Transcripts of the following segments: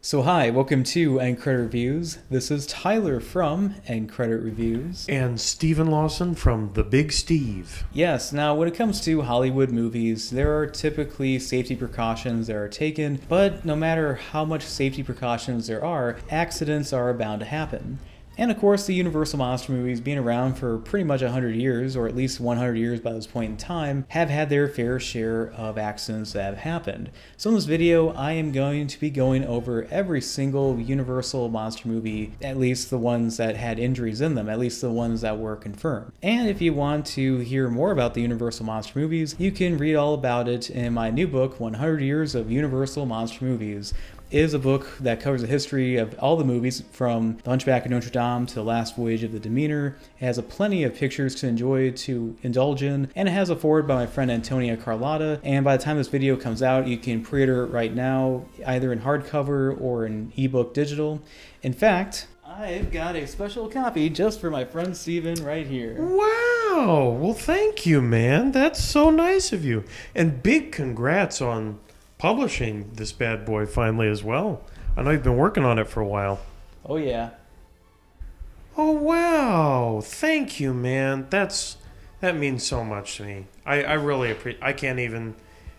So hi, welcome to End Credit Reviews. This is Tyler from End Credit Reviews. And Stephen Lawson from The Big Steve. Yes, now when it comes to Hollywood movies, there are typically safety precautions that are taken, but no matter how much safety precautions there are, accidents are bound to happen. And of course, the Universal Monster movies, being around for pretty much 100 years, or at least 100 years by this point in time, have had their fair share of accidents that have happened. So in this video, I am going to be going over every single Universal Monster movie, at least the ones that had injuries in them, at least the ones that were confirmed. And if you want to hear more about the Universal Monster movies, you can read all about it in my new book, 100 Years of Universal Monster Movies. It is a book that covers the history of all the movies from The Hunchback of Notre Dame to The Last Voyage of the Demeter. It has plenty of pictures to indulge in, and it has a foreword by my friend Antonia Carlotta. And by the time this video comes out, you can pre-order it right now, either in hardcover or in ebook digital. In fact, I've got a special copy just for my friend Steven right here. Wow! Well, thank you, man. That's so nice of you. And big congrats on publishing this bad boy finally as well. I know you've been working on it for a while. Oh yeah. Oh, wow. Thank you, man. That means so much to me. I really appreciate. I can't even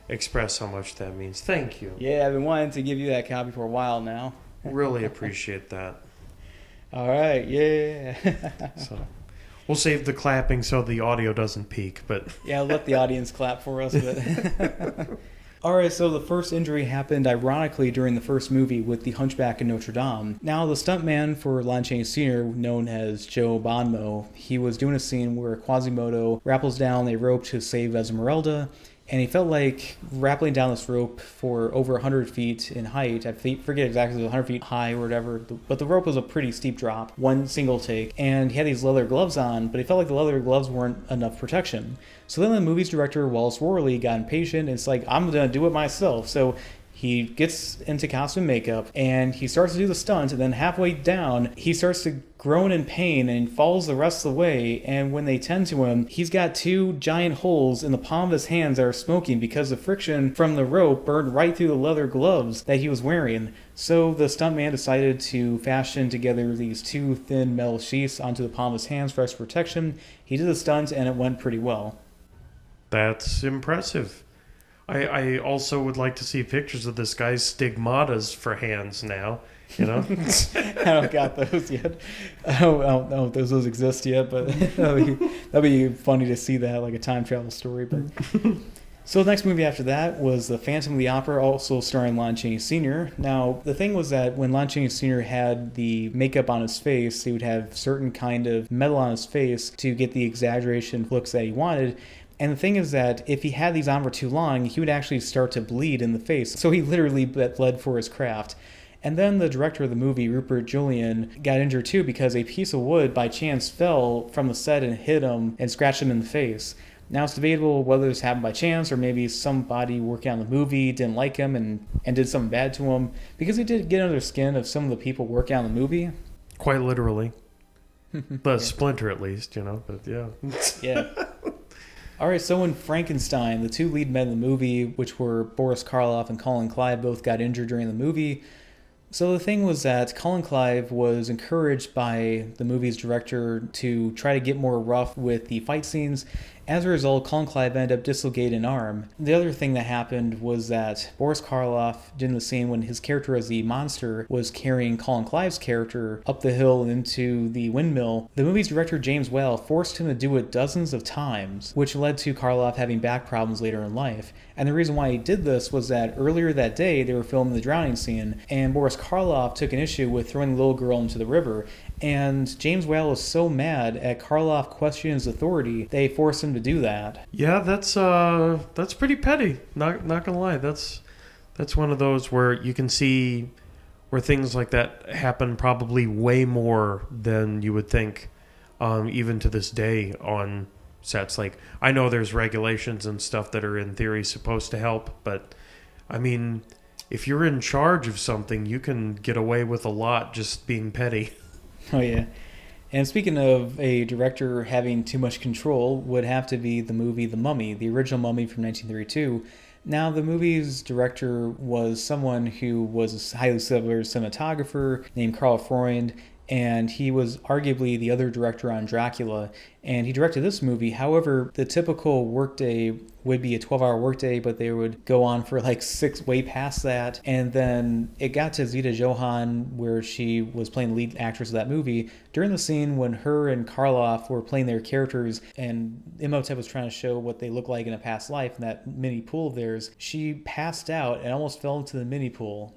express how much that means. Thank you. Yeah, I've been wanting to give you that copy for a while now. Really appreciate that. All right, yeah. So we'll save the clapping so the audio doesn't peak, but yeah, I'll let the audience clap for us. But Alright, so the first injury happened ironically during the first movie with The Hunchback of Notre Dame. Now, the stuntman for Lon Chaney Sr., known as Joe Bonmo, he was doing a scene where Quasimodo rappels down a rope to save Esmeralda, and he felt like rappelling down this rope for over 100 feet in height. I forget exactly if it was 100 feet high or whatever, but the rope was a pretty steep drop, one single take, and he had these leather gloves on, but he felt like the leather gloves weren't enough protection. So then the movie's director, Wallace Worley, got impatient, and it's like, I'm going to do it myself. So he gets into costume makeup, and he starts to do the stunt, and then halfway down, he starts to groan in pain and falls the rest of the way, and when they tend to him, he's got two giant holes in the palm of his hands that are smoking because the friction from the rope burned right through the leather gloves that he was wearing. So the stuntman decided to fashion together these two thin metal sheaths onto the palm of his hands for extra protection. He did the stunt, and it went pretty well. that's impressive. I also would like to see pictures of this guy's stigmatas for hands now, you know? I don't got those yet. I don't know if those exist yet, but that'd be funny to see that, like a time travel story. But so the next movie after that was The Phantom of the Opera, also starring Lon Chaney Sr. Now, the thing was that when Lon Chaney Sr. had the makeup on his face, he would have certain kind of metal on his face to get the exaggeration looks that he wanted. And the thing is that if he had these on for too long, he would actually start to bleed in the face. So he literally bled for his craft. And then the director of the movie, Rupert Julian, got injured too because a piece of wood by chance fell from the set and hit him and scratched him in the face. Now it's debatable whether this happened by chance or maybe somebody working on the movie didn't like him and did something bad to him, because he did get under the skin of some of the people working on the movie. Quite literally. The Splinter, at least, you know, but yeah. Yeah. Alright, so in Frankenstein, the two lead men in the movie, which were Boris Karloff and Colin Clive, both got injured during the movie. So the thing was that Colin Clive was encouraged by the movie's director to try to get more rough with the fight scenes. As a result, Colin Clive ended up dislocating an arm. The other thing that happened was that Boris Karloff did in the scene when his character as the monster was carrying Colin Clive's character up the hill into the windmill. The movie's director, James Whale, forced him to do it dozens of times, which led to Karloff having back problems later in life. And the reason why he did this was that earlier that day they were filming the drowning scene, and Boris Karloff took an issue with throwing the little girl into the river. And James Whale was so mad at Karloff questioning his authority, they forced him to do that. Yeah, that's pretty petty. Not gonna lie. That's one of those where you can see where things like that happen probably way more than you would think, even to this day on sets. Like, I know there's regulations and stuff that are in theory supposed to help, but I mean, if you're in charge of something, you can get away with a lot just being petty. Oh yeah. And speaking of a director having too much control, would have to be the movie The Mummy, the original Mummy from 1932. Now, the movie's director was someone who was a highly celebrated cinematographer named Karl Freund, and he was arguably the other director on Dracula, and he directed this movie. However, the typical workday would be a 12-hour workday, but they would go on for like six, way past that. And then it got to Zita Johann, where she was playing the lead actress of that movie. During the scene when her and Karloff were playing their characters, and Imhotep was trying to show what they look like in a past life in that mini pool of theirs, she passed out and almost fell into the mini pool.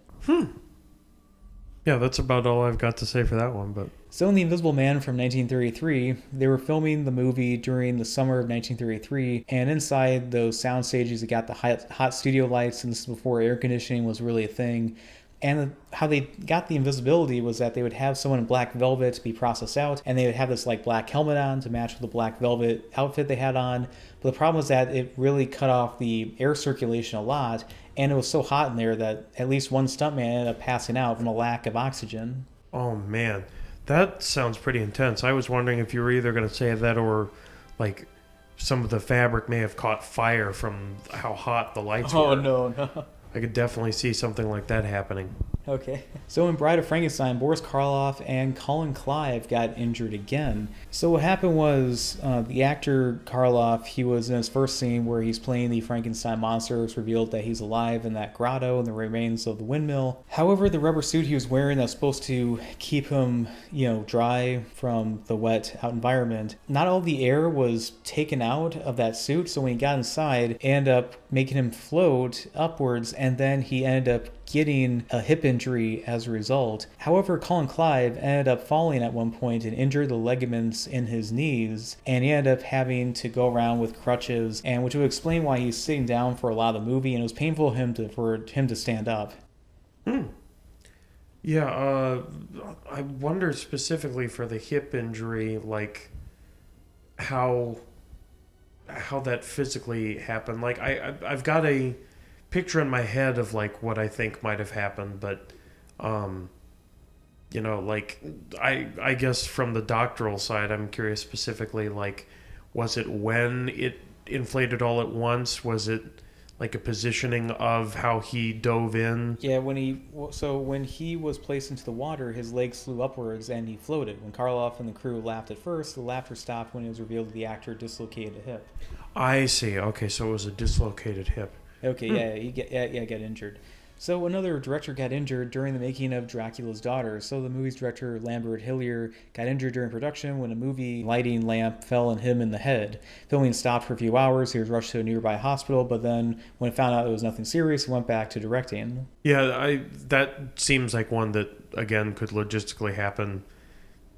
Yeah, that's about all I've got to say for that one. But so in The Invisible Man from 1933, they were filming the movie during the summer of 1933, and inside those sound stages, it got the hot studio lights, and this is before air conditioning was really a thing. And how they got the invisibility was that they would have someone in black velvet be processed out, and they would have this like black helmet on to match with the black velvet outfit they had on. But the problem was that it really cut off the air circulation a lot, and it was so hot in there that at least one stuntman ended up passing out from a lack of oxygen. oh man, that sounds pretty intense. I was wondering if you were either going to say that or like some of the fabric may have caught fire from how hot the lights were. Oh, no. I could definitely see something like that happening. Okay. So in Bride of Frankenstein, Boris Karloff and Colin Clive got injured again. So what happened was the actor Karloff, he was in his first scene where he's playing the Frankenstein monster. It's revealed that he's alive in that grotto and the remains of the windmill. However, the rubber suit he was wearing that's supposed to keep him, dry from the wet out environment, not all the air was taken out of that suit. So when he got inside, it ended up making him float upwards, and then he ended up getting a hip injury as a result. However, Colin Clive ended up falling at one point and injured the ligaments in his knees, and he ended up having to go around with crutches, and which would explain why he's sitting down for a lot of the movie, and it was painful for him to stand up. Yeah, I wonder specifically for the hip injury, like how that physically happened. Like I've got a picture in my head of like what I think might have happened, but like I guess from the doctoral side, I'm curious specifically, like, was it when it inflated all at once? Was it like a positioning of how he dove in? Yeah, when he was placed into the water, his legs flew upwards and he floated. When Karloff and the crew laughed at first, the laughter stopped when it was revealed that the actor dislocated a hip. I see. Okay, so it was a dislocated hip. Okay, yeah, he got injured. So another director got injured during the making of Dracula's Daughter. So the movie's director, Lambert Hillier, got injured during production when a movie lighting lamp fell and hit him in the head. Filming stopped for a few hours. He was rushed to a nearby hospital, but then when it found out it was nothing serious, he went back to directing. Yeah, that seems like one that, again, could logistically happen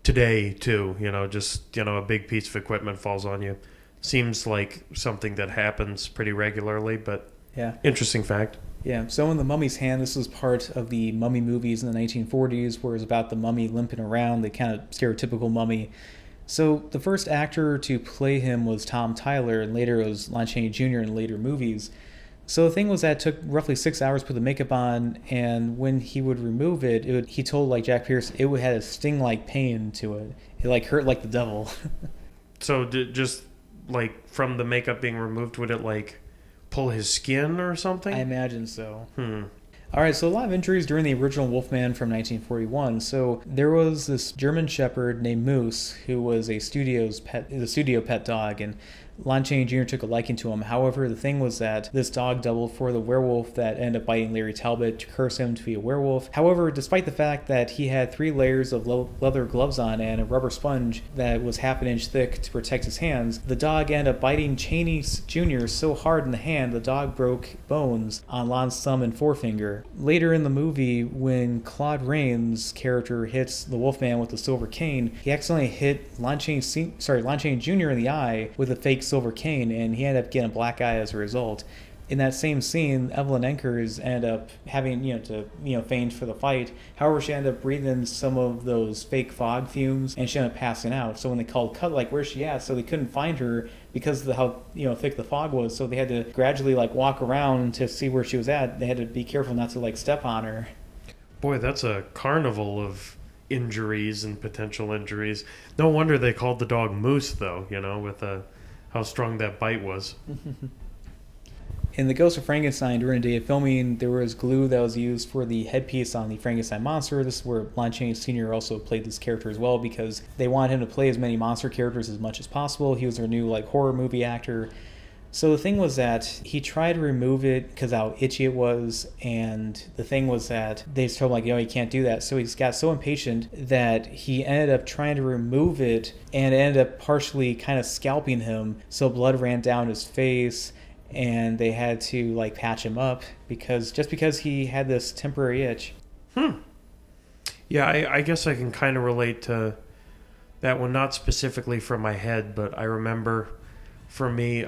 today, too. A big piece of equipment falls on you. Seems like something that happens pretty regularly, but yeah. Interesting fact. Yeah, so in The Mummy's Hand, this was part of the mummy movies in the 1940s, where it was about the mummy limping around, the kind of stereotypical mummy. So the first actor to play him was Tom Tyler, and later it was Lon Chaney Jr. in later movies. So the thing was that it took roughly 6 hours to put the makeup on, and when he would remove it, he told Jack Pierce it had a sting-like pain to it. It hurt like the devil. So just like from the makeup being removed, would it pull his skin or something? I imagine so. All right, so a lot of injuries during the original Wolfman from 1941. So there was this German Shepherd named Moose who was the studio pet dog, and Lon Chaney Jr. took a liking to him. However, the thing was that this dog doubled for the werewolf that ended up biting Larry Talbot to curse him to be a werewolf. However, despite the fact that he had 3 layers of leather gloves on and a rubber sponge that was half an inch thick to protect his hands, the dog ended up biting Chaney Jr. so hard in the hand, the dog broke bones on Lon's thumb and forefinger. Later in the movie, when Claude Rains' character hits the Wolfman with the silver cane, he accidentally hit Lon Chaney Jr. in the eye with a fake silver cane, and he ended up getting a black eye as a result. In that same scene, Evelyn Enkers ended up having to feign for the fight. However, she ended up breathing some of those fake fog fumes, and she ended up passing out. So when they called cut, where's she at? So they couldn't find her because of how thick the fog was. So they had to gradually walk around to see where she was at. They had to be careful not to step on her. Boy, that's a carnival of injuries and potential injuries. No wonder they called the dog Moose, though, with how strong that bite was. In The Ghost of Frankenstein, during the day of filming, there was glue that was used for the headpiece on the Frankenstein monster. This is where Lon Chaney Sr. also played this character as well, because they wanted him to play as many monster characters as much as possible. He was their new horror movie actor. So the thing was that he tried to remove it because how itchy it was, and the thing was that they told him you can't do that. So he got so impatient that he ended up trying to remove it, and it ended up partially kind of scalping him, so blood ran down his face, and they had to patch him up because he had this temporary itch. Yeah, I guess I can kind of relate to that one, not specifically from my head, but I remember for me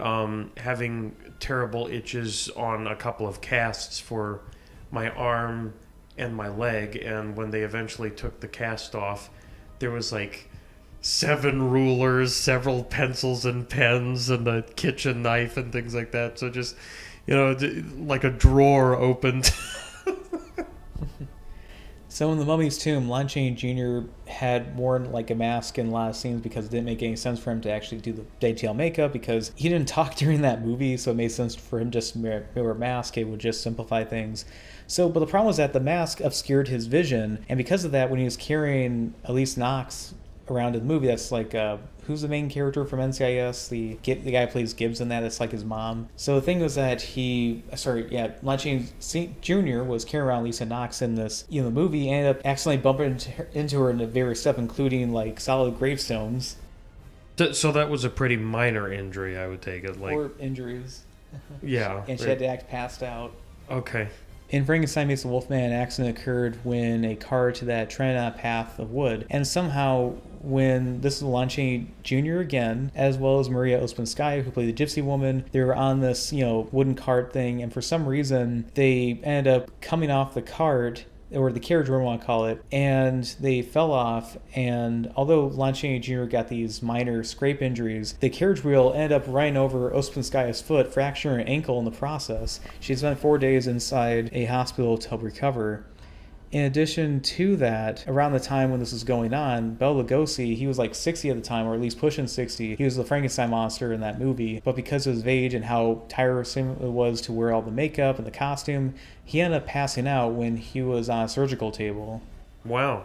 having terrible itches on a couple of casts for my arm and my leg, and when they eventually took the cast off, there was 7 rulers, several pencils and pens, and a kitchen knife and things like that. So just, like a drawer opened. So in The Mummy's Tomb, Lon Chaney Jr. had worn a mask in a lot of scenes because it didn't make any sense for him to actually do the detail makeup, because he didn't talk during that movie, so it made sense for him just to wear a mask. It would just simplify things. But the problem was that the mask obscured his vision, and because of that, when he was carrying Elise Knox around in the movie, that's who's the main character from NCIS, the guy who plays Gibbs in that, that's his mom. So the thing was that Lon Chaney Jr. was carrying around Lisa Knox in this the movie, ended up accidentally bumping into her in various stuff, including solid gravestones. So that was a pretty minor injury, I would take it. Or injuries. Yeah. And she had to act passed out. Okay. In Frankenstein Meets the Wolfman, an accident occurred when a car to that tread on a path of wood. And somehow, when this is Lon Chaney Jr. again, as well as Maria Ospinskaya, who played the Gypsy Woman, they were on this, wooden cart thing, and for some reason, they ended up coming off the cart, or the carriage, whatever you want to call it, and they fell off, and although Lon Chaney Jr. got these minor scrape injuries, the carriage wheel ended up running over Ospinskaya's foot, fracturing her ankle in the process. She spent 4 days inside a hospital to help recover. In addition to that, around the time when this was going on, Bela Lugosi, he was 60 at the time, or at least pushing 60. He was the Frankenstein monster in that movie, but because of his age and how tiresome it was to wear all the makeup and the costume, he ended up passing out when he was on a surgical table. Wow.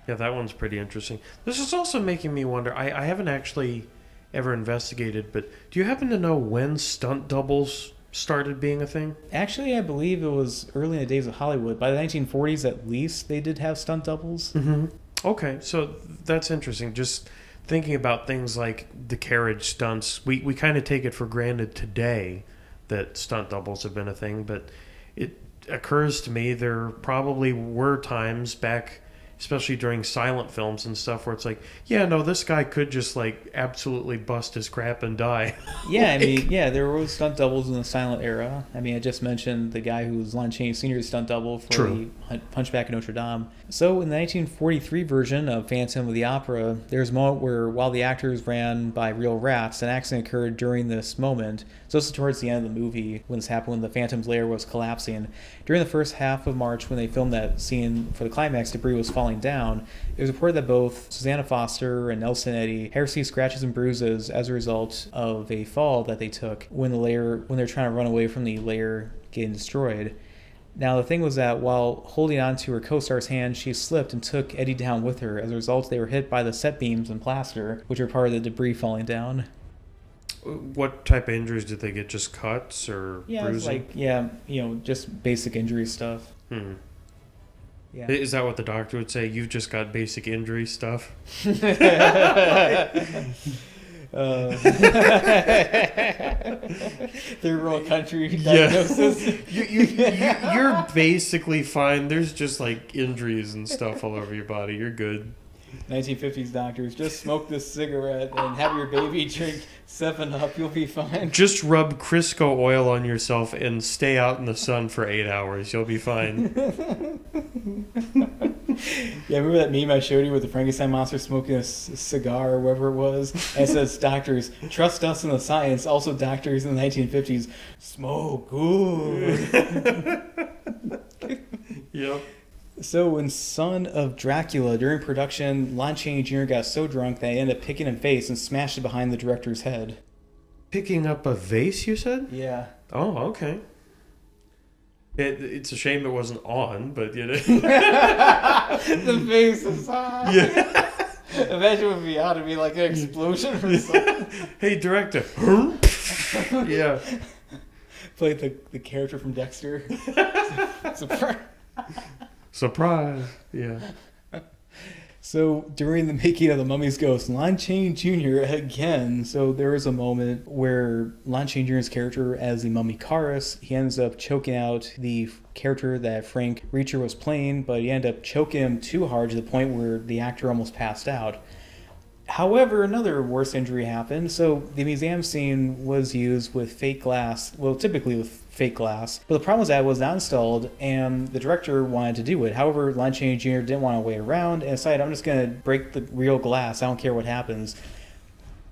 Yeah, that one's pretty interesting. This is also making me wonder, I haven't actually ever investigated, but do you happen to know when stunt doubles started being a thing? Actually, I believe it was early in the days of Hollywood. By the 1940s, at least, they did have stunt doubles. Mm-hmm. Okay, so that's interesting. Just thinking about things like the carriage stunts, we kind of take it for granted today that stunt doubles have been a thing, but it occurs to me there probably were times back, especially during silent films and stuff, where it's this guy could just absolutely bust his crap and die. Yeah, there were stunt doubles in the silent era. I just mentioned the guy who was Lon Chaney Sr.'s stunt double for True. the Hunchback of Notre Dame. So in the 1943 version of Phantom of the Opera, there's a moment where while the actors ran by real rats, an accident occurred during this moment. So this is towards the end of the movie when this happened, when the Phantom's lair was collapsing. During the first half of March, when they filmed that scene for the climax, debris was falling down. It was reported that both Susanna Foster and Nelson Eddy had received scratches and bruises as a result of a fall that they took when they're trying to run away from the lair getting destroyed. Now, the thing was that while holding on to her co-star's hand, she slipped and took Eddie down with her. As a result, they were hit by the set beams and plaster, which were part of the debris falling down. What type of injuries did they get? Just cuts or bruising? Just basic injury stuff. Yeah. Is that what the doctor would say? You've just got basic injury stuff? Third world country diagnosis. You're basically fine. There's just injuries and stuff all over your body. You're good. 1950s doctors, just smoke this cigarette and have your baby drink 7-Up. You'll be fine. Just rub Crisco oil on yourself and stay out in the sun for 8 hours. You'll be fine. Yeah, remember that meme I showed you with the Frankenstein monster smoking a cigar or whatever it was? And it says, doctors, trust us in the science. Also, doctors in the 1950s, smoke good. Yep. So in Son of Dracula, during production, Lon Chaney Jr. got so drunk that he ended up picking a vase and smashed it behind the director's head. Picking up a vase, you said? Yeah. Oh, okay. It's a shame it wasn't on, but you know. The vase is hot. Yeah. Imagine it would be on. It'd be like an explosion or something. Hey, director. Yeah. Play the character from Dexter. Surprise. Surprise. Yeah. So during the making of The Mummy's Ghost, Lon Chaney Jr. again, so there was a moment where Lon Chaney Jr.'s character as the mummy Karis, he ends up choking out the character that Frank Reacher was playing, but he ended up choking him too hard to the point where the actor almost passed out. However, another worse injury happened. So the museum scene was used with fake glass, well, typically with fake glass, but the problem was that it was not installed, and the director wanted to do it. However, Lon Chaney Jr. didn't want to wait around and decided, I'm just going to break the real glass. I don't care what happens.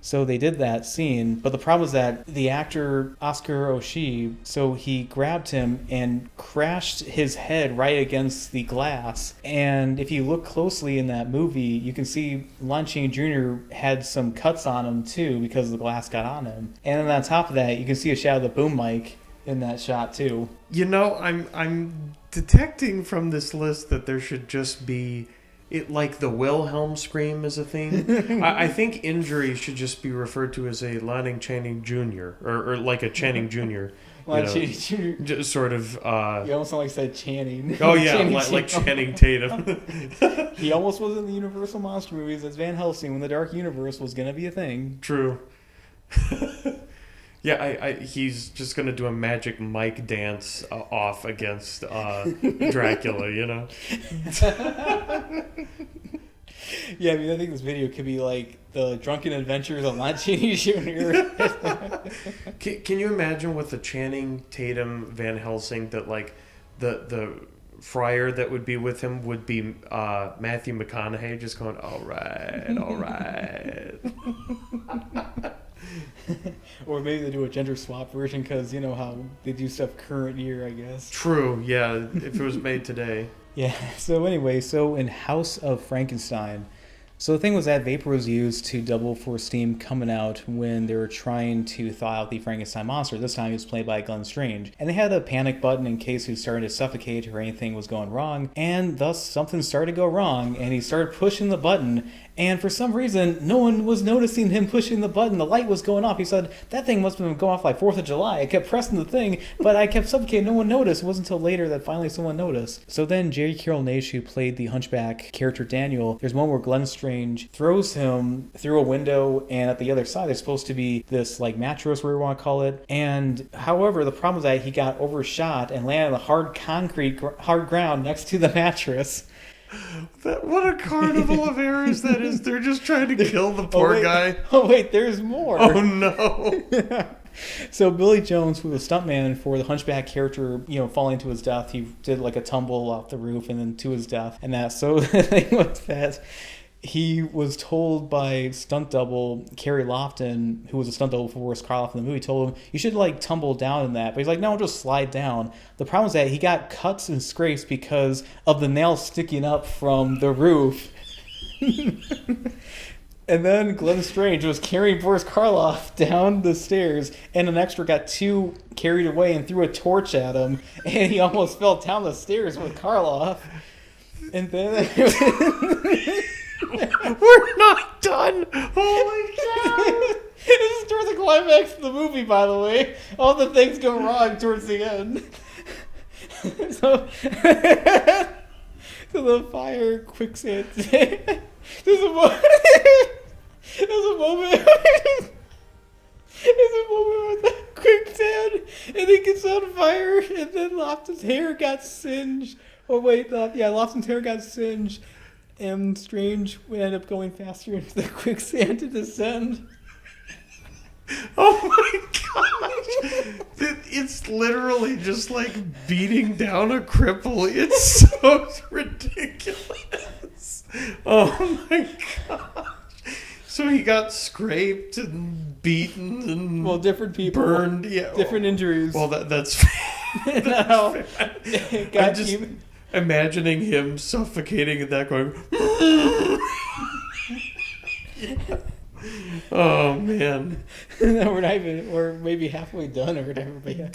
So they did that scene, but the problem was that the actor Oscar Oshie, so he grabbed him and crashed his head right against the glass. And if you look closely in that movie, you can see Lon Chaney Jr. had some cuts on him too because the glass got on him. And then on top of that, you can see a shot of the boom mic in that shot too. You know, I'm detecting from this list that there should just be it like the Wilhelm scream is a thing. I think injury should just be referred to as a Lon Chaney Jr. or like a Channing Jr. Lon Chaney Jr. Just sort of. You almost like said Channing. Oh yeah, like Channing Tatum. He almost was in the Universal Monster movies as Van Helsing when the Dark Universe was gonna be a thing. True. Yeah, he's just gonna do a magic Mike dance off against Dracula, you know. Yeah, I mean, I think this video could be like the drunken adventures of Lon Chaney Jr. Can you imagine with the Channing Tatum Van Helsing that like the friar that would be with him would be Matthew McConaughey just going, all right. Or maybe they do a gender swap version because you know how they do stuff current year, I guess. True, yeah, if it was made today. Yeah, so anyway, so in House of Frankenstein, so the thing was that vapor was used to double for steam coming out when they were trying to thaw out the Frankenstein monster. This time he was played by Glenn Strange. And they had a panic button in case he was starting to suffocate or anything was going wrong. And thus something started to go wrong and he started pushing the button. And for some reason, no one was noticing him pushing the button. The light was going off. He said, that thing must have been going off like 4th of July. I kept pressing the thing, but I kept suffocating. No one noticed. It wasn't until later that finally someone noticed. So then Jerry Carroll Naish, who played the Hunchback character Daniel, there's one where Glenn Strange throws him through a window, and at the other side there's supposed to be this like mattress, whatever you want to call it. And however, the problem is that he got overshot and landed on the hard concrete, hard ground next to the mattress. What a carnival of errors that is. They're just trying to kill the poor guy. Oh, wait, there's more. Oh, no. So Billy Jones, who was a stuntman for the Hunchback character, you know, falling to his death, he did like a tumble off the roof and then to his death. And that, so the thing was that he was told by stunt double Kerry Lofton, who was a stunt double for Boris Karloff in the movie, told him, you should like tumble down in that. But he's like, no, I'll just slide down. The problem is that he got cuts and scrapes because of the nails sticking up from the roof. And then Glenn Strange was carrying Boris Karloff down the stairs, and an extra got too carried away and threw a torch at him, and he almost fell down the stairs with Karloff. And then... We're not done! Holy cow! This is towards the climax of the movie, by the way. All the things go wrong towards the end. So the fire quicksand. There's a moment. There's a moment with the quicksand, and he gets on fire, and then Lofton's hair got singed. Oh wait, Lofton's hair got singed, and Strange would end up going faster into the quicksand to descend. Oh my gosh! It's literally just like beating down a cripple. It's so ridiculous. Oh my gosh. So he got scraped and beaten and different people, burned. Yeah, different injuries. Well, that's no, imagining him suffocating and that going. Oh man. No, we're not even, or maybe halfway done or whatever. But yeah.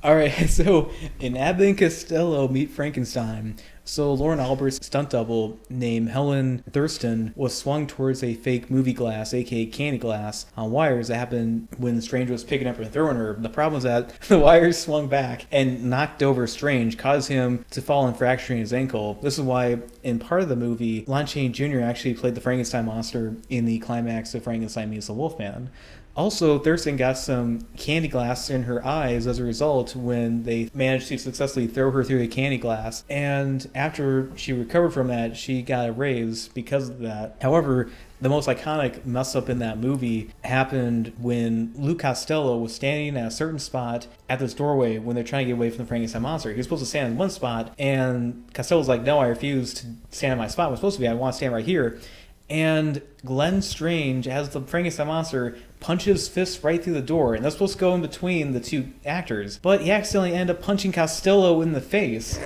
All right, so in Abbott and Costello Meet Frankenstein, so Lauren Albert's stunt double named Helen Thurston was swung towards a fake movie glass, aka candy glass, on wires that happened when Strange was picking up and throwing her. The problem was that the wires swung back and knocked over Strange, caused him to fall and fracturing his ankle. This is why, in part of the movie, Lon Chaney Jr. actually played the Frankenstein monster in the climax of Frankenstein Meets the Wolfman. Also, Thurston got some candy glass in her eyes as a result when they managed to successfully throw her through the candy glass. And after she recovered from that, she got a raise because of that. However, the most iconic mess up in that movie happened when Lou Costello was standing at a certain spot at this doorway when they're trying to get away from the Frankenstein monster. He was supposed to stand in one spot, and Costello's like, no, I refuse to stand in my spot. I'm supposed to be. I want to stand right here. And Glenn Strange, as the Frankenstein monster, punches fist right through the door, and that's supposed to go in between the two actors. But he accidentally ended up punching Costello in the face,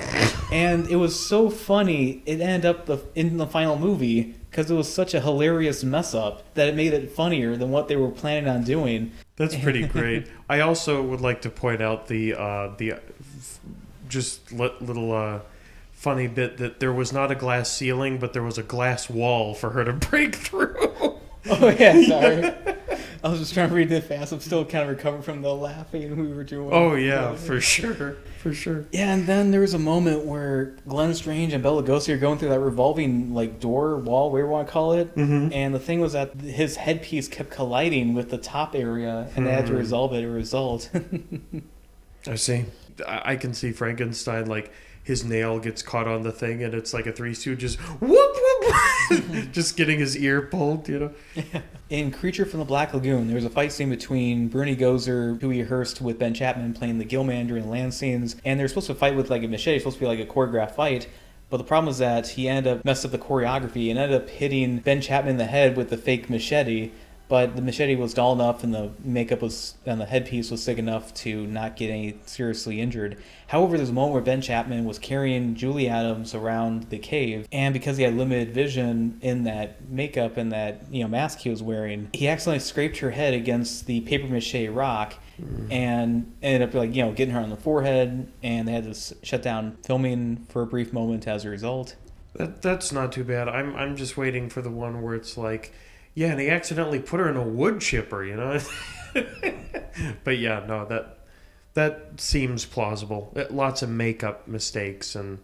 and it was so funny. It ended up in the final movie because it was such a hilarious mess up that it made it funnier than what they were planning on doing. That's pretty great. I also would like to point out the little. Funny bit that there was not a glass ceiling, but there was a glass wall for her to break through. Oh yeah, sorry. I was just trying to read it fast. I'm still kind of recovering from the laughing we were doing. Oh yeah, for sure. Yeah, and then there was a moment where Glenn Strange and Bela Lugosi are going through that revolving door, wall, whatever you want to call it. Mm-hmm. And the thing was that his headpiece kept colliding with the top area, and they had to resolve it. I see. I can see Frankenstein, like, his nail gets caught on the thing, and it's like a Three Stooges, whoop, whoop, just getting his ear pulled, you know? In Creature from the Black Lagoon, there was a fight scene between Bernie Gozer, Huey Hurst, with Ben Chapman playing the Gillman during the land scenes, and they're supposed to fight with like a machete, supposed to be like a choreographed fight. But the problem was that he ended up messed up the choreography and ended up hitting Ben Chapman in the head with the fake machete. But the machete was dull enough and the makeup was and the headpiece was thick enough to not get any seriously injured. However, there's a moment where Ben Chapman was carrying Julie Adams around the cave, and because he had limited vision in that makeup and that mask he was wearing, he accidentally scraped her head against the paper mache rock and ended up getting her on the forehead, and they had to shut down filming for a brief moment as a result. That's not too bad. I'm just waiting for the one where it's like, yeah, and he accidentally put her in a wood chipper, But yeah, no, that seems plausible. Lots of makeup mistakes and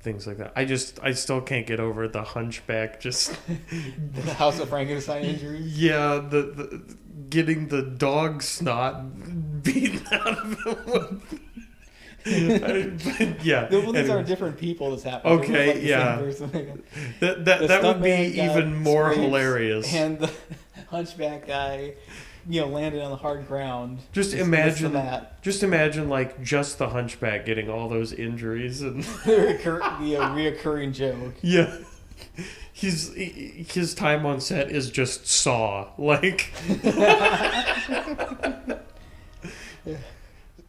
things like that. I still can't get over the hunchback just the House of Frankenstein injury. Yeah, the getting the dog snot beaten out of him. Yeah. These are different people that's happening. Okay, yeah. That would be even more hilarious. And the hunchback guy, landed on the hard ground. Just imagine like just the hunchback getting all those injuries and the reoccurring joke. Yeah. His time on set is just Saw, like.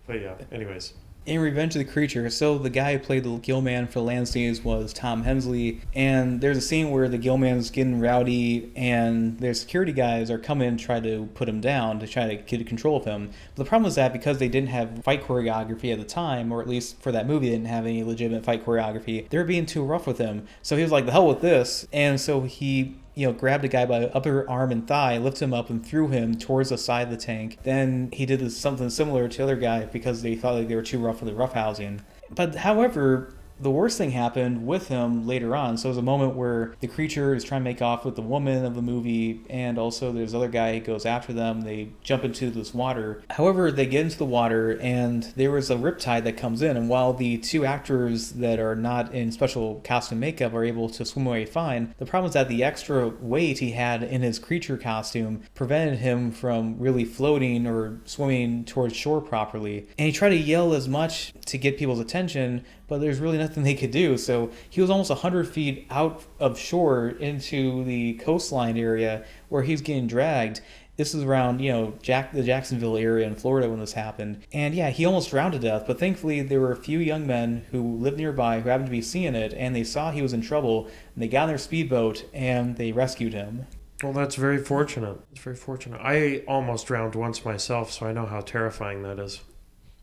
But yeah, anyways. In Revenge of the Creature, so the guy who played the Gillman for the land scenes was Tom Hensley, and there's a scene where the Gillman's getting rowdy, and their security guys are coming and try to put him down to try to get control of him. But the problem was that because they didn't have fight choreography at the time, or at least for that movie they didn't have any legitimate fight choreography, they were being too rough with him. So he was like, the hell with this, and so he grabbed a guy by the upper arm and thigh, lifted him up, and threw him towards the side of the tank. Then he did something similar to the other guy because they thought they were too rough for the roughhousing. But however, the worst thing happened with him later on. So there's a moment where the creature is trying to make off with the woman of the movie, and also there's other guy who goes after them. They jump into this water. However, they get into the water, and there was a riptide that comes in, and while the two actors that are not in special costume makeup are able to swim away fine, the problem is that the extra weight he had in his creature costume prevented him from really floating or swimming towards shore properly. And he tried to yell as much to get people's attention, but there's really nothing they could do. So he was almost 100 feet out of shore into the coastline area where he's getting dragged. This is around, the Jacksonville area in Florida when this happened. And yeah, he almost drowned to death, but thankfully there were a few young men who lived nearby who happened to be seeing it, and they saw he was in trouble, and they got on their speedboat, and they rescued him. Well, that's very fortunate. It's very fortunate. I almost drowned once myself, so I know how terrifying that is.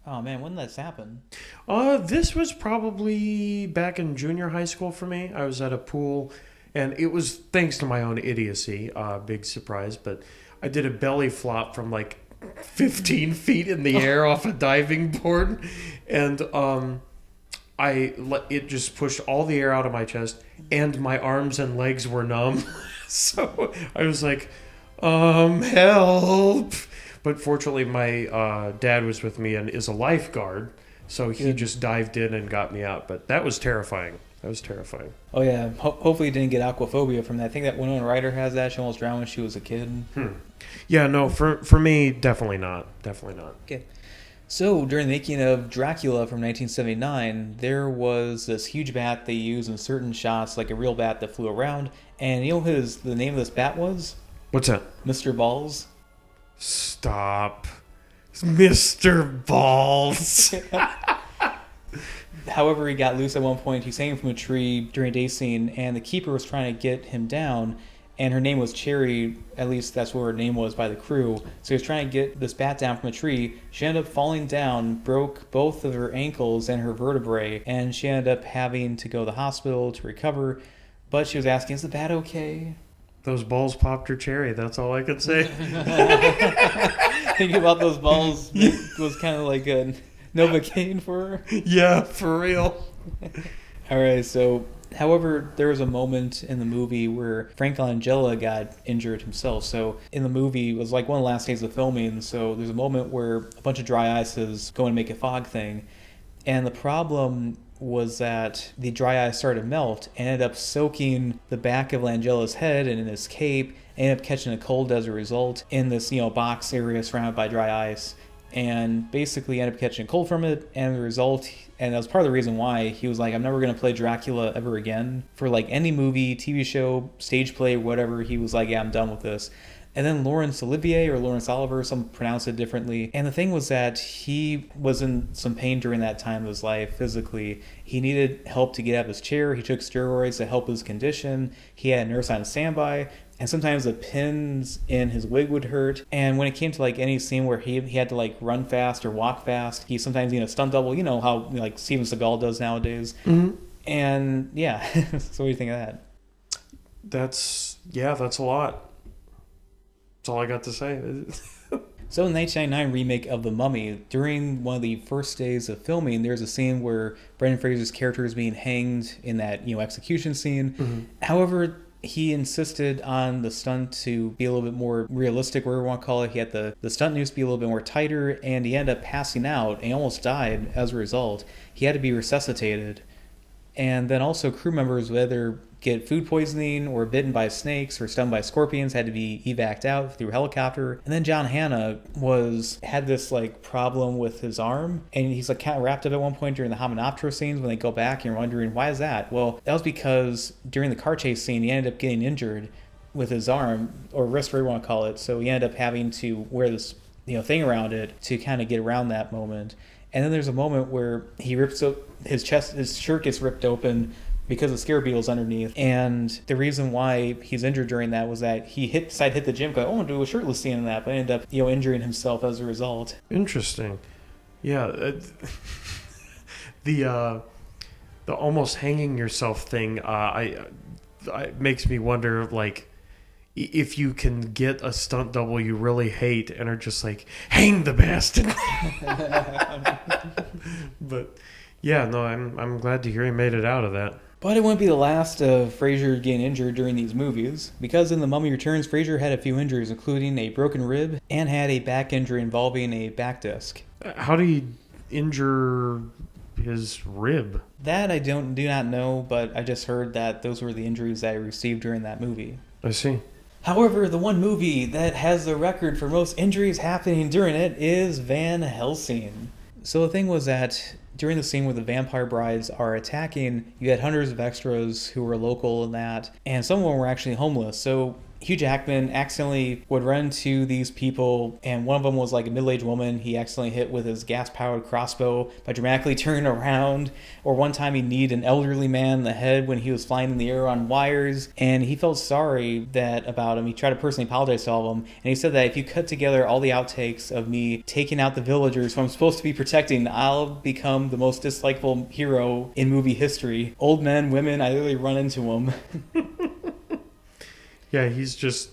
Oh man, when did this happen? This was probably back in junior high school for me. I was at a pool, and it was thanks to my own idiocy, big surprise, but I did a belly flop from like 15 feet in the air off a diving board, and it just pushed all the air out of my chest, and my arms and legs were numb. So I was like, help. But fortunately, my dad was with me and is a lifeguard, so he just dived in and got me out. But that was terrifying. Oh yeah, hopefully you didn't get aquaphobia from that. I think that Winona Ryder has that. She almost drowned when she was a kid. Yeah, no, for me, definitely not. Okay. So, during the making of Dracula from 1979, there was this huge bat they used in certain shots, like a real bat that flew around. And you know what the name of this bat was? What's that? Mr. Balls. Stop. Mr. Balls. However, he got loose at one point. He's hanging from a tree during a day scene, and the keeper was trying to get him down. And her name was Cherry, at least that's what her name was by the crew. So he was trying to get this bat down from a tree. She ended up falling down, broke both of her ankles and her vertebrae, and she ended up having to go to the hospital to recover. But she was asking, is the bat okay? Those balls popped her cherry, that's all I could say. Thinking about those balls was kind of like a Novocaine for her. Yeah, for real. Alright, so... However, there was a moment in the movie where Frank Langella got injured himself. So in the movie, it was like one of the last days of filming. So there's a moment where a bunch of dry ice is going to make a fog thing. And the problem was that the dry ice started to melt and ended up soaking the back of Langella's head and in his cape. Ended up catching a cold as a result in this, box area surrounded by dry ice. And basically ended up catching a cold from it, and the result, and that was part of the reason why he was like, I'm never going to play Dracula ever again. For like any movie, TV show, stage play, whatever, he was like, yeah, I'm done with this. And then Laurence Olivier, some pronounce it differently. And the thing was that he was in some pain during that time of his life physically. He needed help to get out of his chair. He took steroids to help his condition. He had a nurse on standby. And sometimes the pins in his wig would hurt. And when it came to like any scene where he had to like run fast or walk fast, he sometimes needed a stunt double. You know how like Steven Seagal does nowadays. Mm-hmm. And yeah, so what do you think of that? That's a lot. That's all I got to say. So in the 1999 remake of The Mummy, during one of the first days of filming, there's a scene where Brendan Fraser's character is being hanged in that execution scene. Mm-hmm. However, he insisted on the stunt to be a little bit more realistic, whatever you want to call it. He had the stunt noose be a little bit more tighter, and he ended up passing out, and he almost died as a result. He had to be resuscitated. And then also crew members, whether get food poisoning or bitten by snakes or stung by scorpions, had to be evac'd out through a helicopter. And then John Hannah had this like problem with his arm, and he's like kind of wrapped up at one point during the Hominoptera scenes when they go back, and you're wondering, why is that? Well, that was because during the car chase scene, he ended up getting injured with his arm, or wrist, whatever you want to call it. So he ended up having to wear this thing around it to kind of get around that moment. And then there's a moment where he rips up his shirt gets ripped open because of scare beetles underneath. And the reason why he's injured during that was that he decided to hit the gym, going, I want to do a shirtless scene in that, but ended up injuring himself as a result. Interesting. Yeah. The almost hanging yourself thing, it makes me wonder, like, if you can get a stunt double you really hate and are just like, hang the bastard. But yeah, no, I'm glad to hear he made it out of that. But it wouldn't be the last of Fraser getting injured during these movies, because in The Mummy Returns, Fraser had a few injuries, including a broken rib and had a back injury involving a back disc. How did he injure his rib? That I do not know, but I just heard that those were the injuries that he received during that movie. I see. However, the one movie that has the record for most injuries happening during it is Van Helsing. So the thing was that during the scene where the vampire brides are attacking, you had hundreds of extras who were local in that, and some of them were actually homeless. So Hugh Jackman accidentally would run into these people, and one of them was like a middle-aged woman he accidentally hit with his gas-powered crossbow by dramatically turning around. Or one time he kneed an elderly man in the head when he was flying in the air on wires, and he felt sorry about him. He tried to personally apologize to all of them, and he said that if you cut together all the outtakes of me taking out the villagers who I'm supposed to be protecting, I'll become the most dislikable hero in movie history. Old men, women, I literally run into them. Yeah, he's just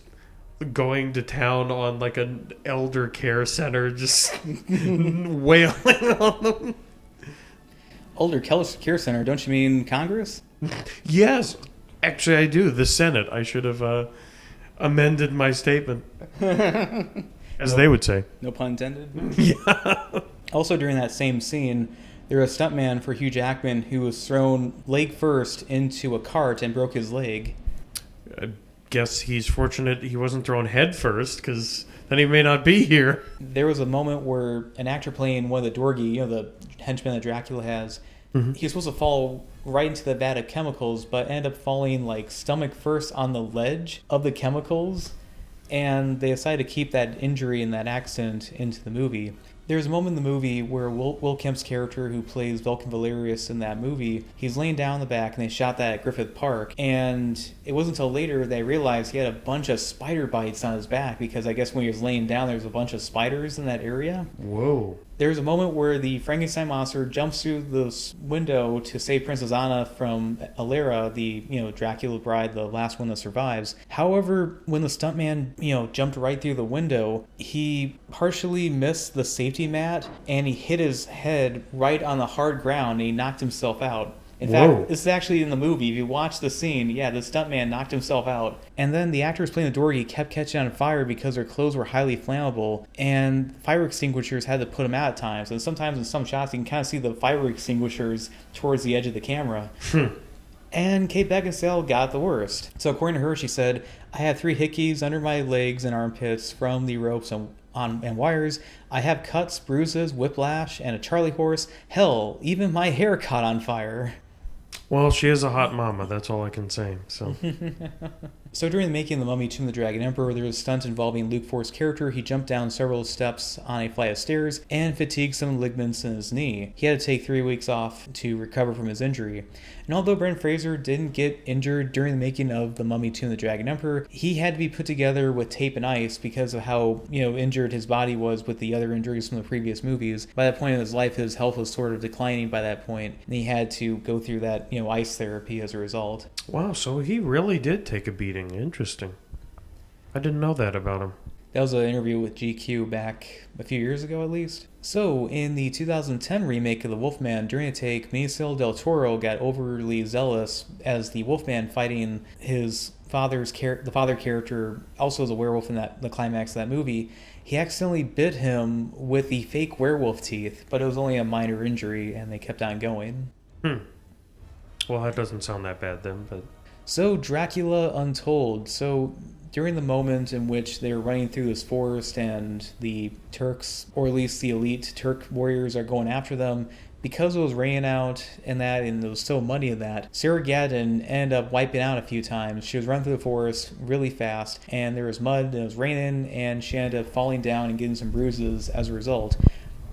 going to town on like an elder care center, just wailing on them. Older care center, don't you mean Congress? Yes, actually I do. The Senate. I should have amended my statement. As they would say. No pun intended? Yeah. Also during that same scene, there was a stuntman for Hugh Jackman who was thrown leg first into a cart and broke his leg. Guess he's fortunate he wasn't thrown head first, because then he may not be here. There was a moment where an actor playing one of the Dorgi, the henchmen that Dracula has, he was supposed to fall right into the vat of chemicals, but ended up falling like stomach first on the ledge of the chemicals, and they decided to keep that injury and that accident into the movie. There's a moment in the movie where Will Kemp's character, who plays Vulcan Valerius in that movie, he's laying down in the back, and they shot that at Griffith Park. And it wasn't until later they realized he had a bunch of spider bites on his back, because I guess when he was laying down, there was a bunch of spiders in that area. Whoa. There's a moment where the Frankenstein monster jumps through the window to save Princess Anna from Alara, the Dracula bride, the last one that survives. However, when the stuntman jumped right through the window, he partially missed the safety mat and he hit his head right on the hard ground and he knocked himself out. In fact, this is actually in the movie. If you watch the scene, the stuntman knocked himself out. And then the actors playing the Dorgi kept catching on fire because their clothes were highly flammable, and fire extinguishers had to put them out at times. And sometimes in some shots, you can kind of see the fire extinguishers towards the edge of the camera. And Kate Beckinsale got the worst. So according to her, she said, "I have 3 hickeys under my legs and armpits from the ropes and wires. I have cuts, bruises, whiplash, and a Charlie horse. Hell, even my hair caught on fire." Well, she is a hot mama, that's all I can say. So during the making of The Mummy, Tomb of the Dragon Emperor, there was a stunt involving Luke Force's character. He jumped down several steps on a flight of stairs and fatigued some ligaments in his knee. He had to take 3 weeks off to recover from his injury. And although Brendan Fraser didn't get injured during the making of The Mummy, Tomb of the Dragon Emperor, he had to be put together with tape and ice because of how injured his body was with the other injuries from the previous movies. By that point in his life, his health was sort of declining by that point, and he had to go through that ice therapy as a result. Wow, so he really did take a beating. Interesting. I didn't know that about him. That was an interview with GQ back a few years ago, at least. So, in the 2010 remake of The Wolfman, during a take, Benicio del Toro got overly zealous as the Wolfman fighting his the father character, also as a werewolf in the climax of that movie. He accidentally bit him with the fake werewolf teeth, but it was only a minor injury, and they kept on going. Well, that doesn't sound that bad then, but... So, Dracula Untold. So, during the moment in which they're running through this forest and the Turks, or at least the elite Turk warriors, are going after them, because it was raining out and it was so muddy in that, Sarah Gadon ended up wiping out a few times. She was running through the forest really fast, and there was mud, and it was raining, and she ended up falling down and getting some bruises as a result.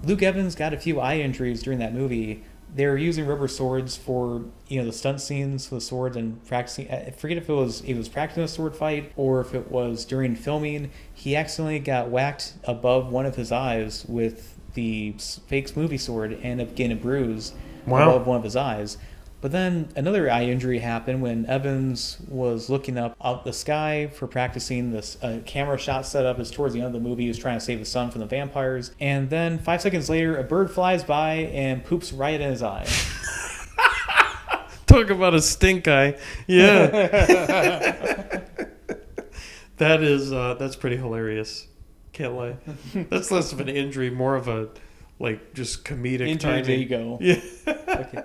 Luke Evans got a few eye injuries during that movie. They were using rubber swords for the stunt scenes with swords and practicing. I forget if he was practicing a sword fight or if it was during filming. He accidentally got whacked above one of his eyes with the fake movie sword and ended up getting a bruise above one of his eyes. But then another eye injury happened when Evans was looking up the sky for practicing this camera shot setup. Is towards the end of the movie. He was trying to save the sun from the vampires. And then 5 seconds later, a bird flies by and poops right in his eye. Talk about a stink eye. Yeah. That's pretty hilarious. Can't lie. That's less of an injury, more of a, just comedic injury. Timing. There you go. Yeah. Okay.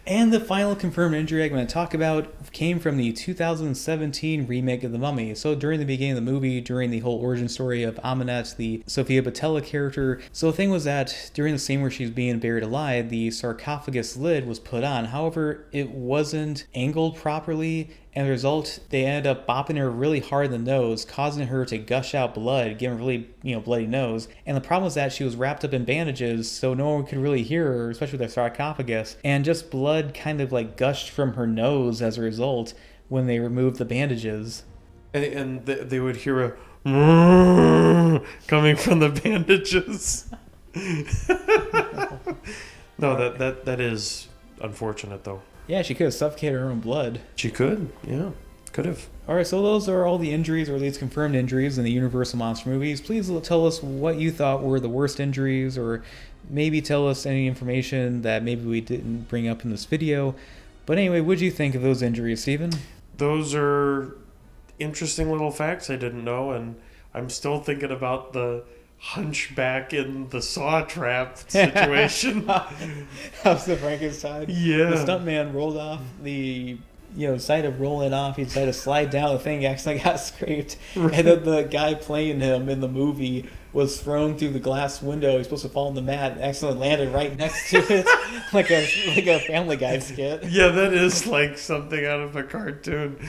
And the final confirmed injury I'm going to talk about came from the 2017 remake of The Mummy. So during the beginning of the movie, during the whole origin story of Amenet, the Sofia Boutella character, so the thing was that during the scene where she's being buried alive, the sarcophagus lid was put on. However, it wasn't angled properly, And as a result, they ended up bopping her really hard in the nose, causing her to gush out blood, giving her a really, bloody nose. And the problem was that she was wrapped up in bandages, so no one could really hear her, especially with their sarcophagus. And just blood kind of like gushed from her nose as a result when they removed the bandages. And they would hear a coming from the bandages. No, that is unfortunate, though. Yeah, she could have suffocated her own blood. She could, yeah. Could have. All right, so those are all the injuries, or at least confirmed injuries, in the Universal Monster movies. Please tell us what you thought were the worst injuries, or maybe tell us any information that maybe we didn't bring up in this video. But anyway, what did you think of those injuries, Steven? Those are interesting little facts I didn't know, and I'm still thinking about the hunchback in the saw trap situation. How's the Frankenstein? Yeah. The stuntman rolled off the, side of rolling off, he decided to slide down, the thing actually got scraped. Right. And then the guy playing him in the movie was thrown through the glass window. He was supposed to fall on the mat and accidentally landed right next to it, like a Family Guy skit. Yeah, that is like something out of a cartoon.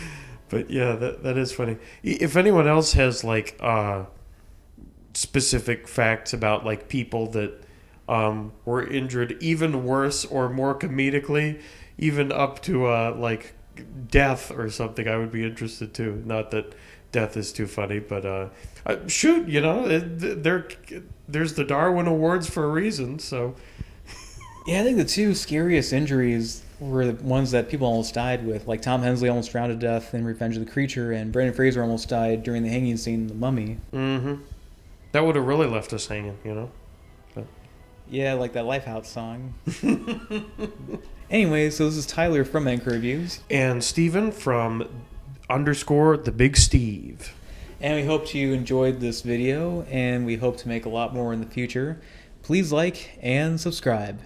But yeah, that is funny. If anyone else has like specific facts about like people that were injured even worse or more comedically, even up to like death or something, I would be interested too. Not that death is too funny, but shoot, there's the Darwin Awards for a reason. So yeah, I think the two scariest injuries were the ones that people almost died with. Like Tom Hensley almost drowned to death in Revenge of the Creature, and Brendan Fraser almost died during the hanging scene in The Mummy. Mm-hmm. That would have really left us hanging, But. Yeah, like that Lifehouse song. Anyway, so this is Tyler from Anchor Reviews. And Steven from _the Big Steve. And we hope you enjoyed this video, and we hope to make a lot more in the future. Please like and subscribe.